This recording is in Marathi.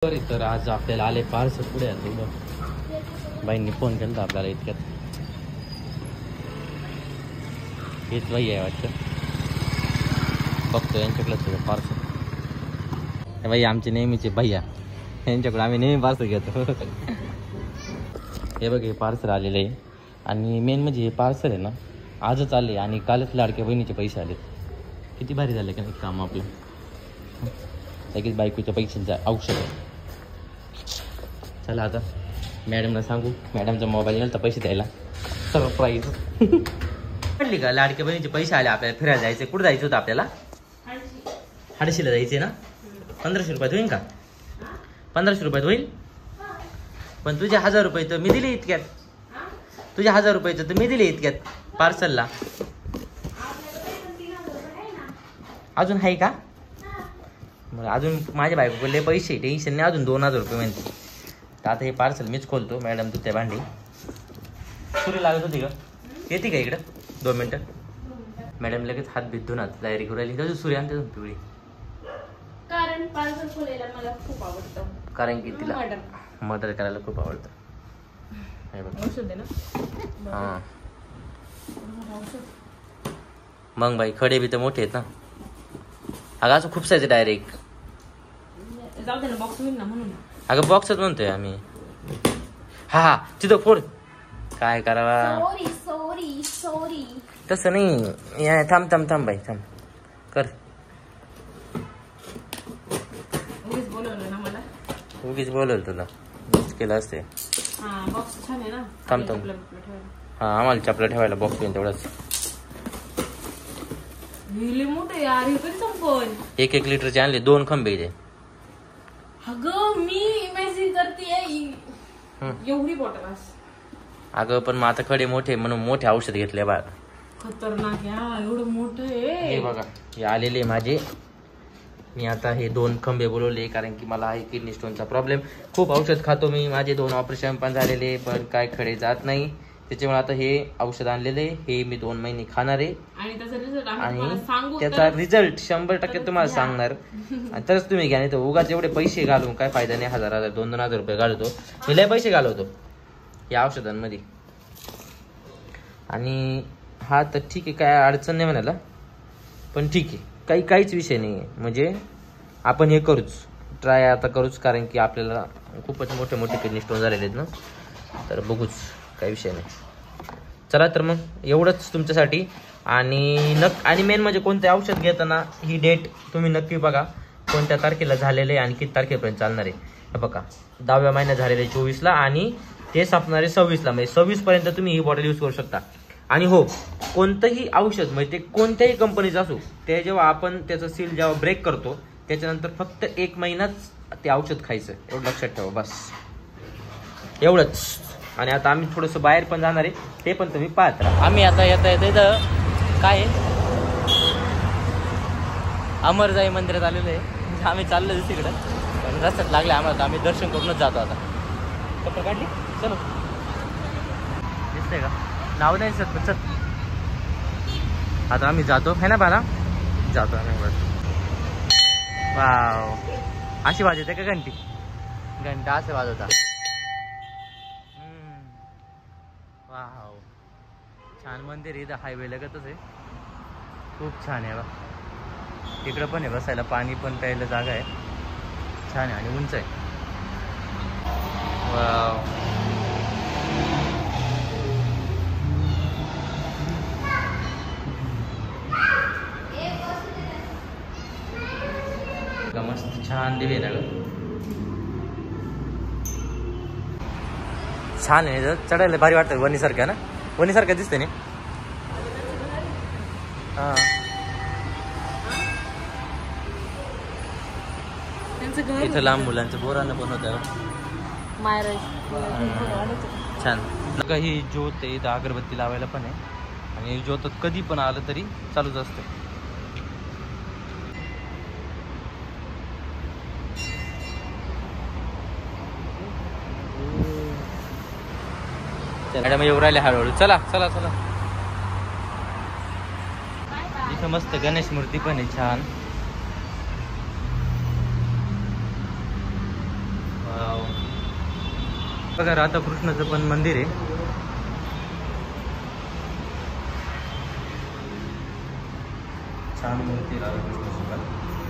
तर आज आपल्याला आले पार्सल पुढे आलं. बाईंनी फोन केला आपल्याला इतक्यात. हेच बाई आहे वाटतं, बघतो यांच्याकडे सगळं पार्सल. बाई आमचे नेहमीचे भैया, यांच्याकडे आम्ही नेहमी पार्सल घेतो. हे बघ हे पार्सल आलेलं आहे. आणि मेन म्हणजे हे पार्सल आहे ना आजच आले आणि कालच लाडक्या बहिणीचे पैसे आले. किती भारी झाले का नाही काम आपलं. लगेच बायकोच्या पैशांचं औषध आहे. चला आता मॅडमला सांगू, मॅडमचा मोबाईल नेला तर पैसे द्यायला. सरप्राईज म्हटली का लाडक्या बहिणीचे पैसे आले. आपल्याला फिरायला जायचं. कुठं जायचं होतं आपल्याला? हाडशीला जायचे ना. 1500 रुपयात होईल का? 1500 रुपयात होईल. पण तुझे 1000 रुपये तर मी दिले इतक्यात. तुझे 1000 रुपये तर मी दिले इतक्यात पार्सलला. अजून आहे का? अजून माझ्या बायकोकडले पैसे टेन्शन नाही. अजून 2000 रुपये म्हणते. तर आता हे पार्सल मीच खोलतो. मॅडम तू त्या भांडी सुरी लागत होती का? येते का इकडं 2 मिनटं? मॅडम लगेच हात बीत धुवून तयारी करू राहिली. तशी सुरी आणते पिवळी. कारण पार्सल खोलायला मला खूप आवडतं. कारण की तिला मदत करायला खूप आवडतं. हे बघ औषध आहे ना. हां मग बाई खडे बी तर मोठे आहेत ना. अगं असं खूप सायचं डायरेक्ट. जाऊ दे ना, बॉक्स होईल ना म्हणून. अगं बॉक्सच म्हणतोय आम्ही. हा तिथं फोड. काय करावा. Sorry sorry sorry. तसं नाही. या थांब बाई थांब कर. उगीच बोलवलं ना मला. उगीच बोलवलं तुला. मीच केलं असते. हा बॉक्स छान आहे ना. थांब हा आम्हाला चपला ठेवायला बॉक्स येईल तेवढंच. लई मोठे यार, हे कधी संपल. 1 लिटरचे आणले 2 खंबे इथे. अगं मी इमॅजिन करते एवढी बॉटल. अगं पण मग आता खडे मोठे म्हणून मोठे औषध घेतले बा. खतरनाक यार, एवढं मोठं आहे. हे बघा हे आलेले माझे. मी आता हे 2 खंबे बोलवले कारण की मला आहे किडनी स्टोनचा प्रॉब्लेम. खूप औषध खातो मी. माझे 2 ऑपरेशन पण झालेले पण काय खडे जात नाही. त्याच्यामुळे आता हे औषध आणलेले हे मी 2 महिने खाणार आहे. आणि त्याचा रिझल्ट 100% तुम्हाला सांगणार. तरच तुम्ही घ्या. नाही तर उगाच एवढे पैसे घालून काय फायदा नाही. 1000 2,000 रुपये घालवतो मी. लय पैसे घालवतो या औषधांमध्ये. आणि हा तर ठीक आहे, काय अडचण नाही म्हणाला. पण ठीक आहे, काहीच विषय नाही आहे. म्हणजे आपण हे करूच, ट्राय आता करूच. कारण की आपल्याला खूपच मोठे किडनी स्टोन झालेले आहेत ना. तर बघूच, काही विषय नाही. चला तर मग एवढंच तुमच्यासाठी. आणि मेन म्हणजे कोणते औषध घेताना ही डेट तुम्ही नक्की बघा. कोणत्या तारखेला झालेलं आहे आणि किती तारखेपर्यंत चालणार आहे. हे बघा 10व्या महिन्यात झालेलं आहे 24ला आणि ते संपणार आहे 26ला. म्हणजे 26पर्यंत तुम्ही ही बॉटल यूज करू शकता. आणि हो, कोणतंही औषध म्हणजे ते कोणत्याही कंपनीचं असो, ते जेव्हा आपण त्याचं सील जेव्हा ब्रेक करतो त्याच्यानंतर फक्त 1 महिनाच ते औषध खायचं. एवढं लक्षात ठेवा बस. एवढंच. आणि आता आम्ही थोडंसं बाहेर पण जाणार आहे, ते पण तुम्ही पाहत राहा. आम्ही आता येता काय आहे अमरजाई मंदिरात आलेलो आहे. आम्ही चाललो तिकडं पण रस्त्यात लागले आम्हाला. तर आम्ही दर्शन करूनच जातो आता. कपडे काढली चलो. दिसतंय का? नाव नाही सर पण चल. आता आम्ही जातो है ना बाला. जातो आम्ही. वाव अशी वाजवते का घंटी? घंटा असं वाजवता. वाव छान मंदिर आहे. इथं हायवे लगतच आहे. खूप छान आहे बा. तिकडं पण आहे बसायला, पाणी पण प्यायला जागा आहे. छान आहे आणि उंच आहे. वाव मस्त छान दिवे ना ग. छान आहे. चढायला भारी वाटतं. वणीसारखं ना. वणीसारखं दिसते ना. हा इथं लांब मुलांचं बोरानं पण होतं. छान. ही ज्योत आहे. इथं अगरबत्ती लावायला पण आहे. आणि ज्योत कधी पण आलं तरी चालूच असतं. मॅडम येऊ राहिले हळूहळू. चला चला चला. इथं मस्त गणेश मूर्ती पण आहे छान. बघा राधाकृष्णाचं पण मंदिर आहे. छान मूर्ती राधाकृष्णाची पण.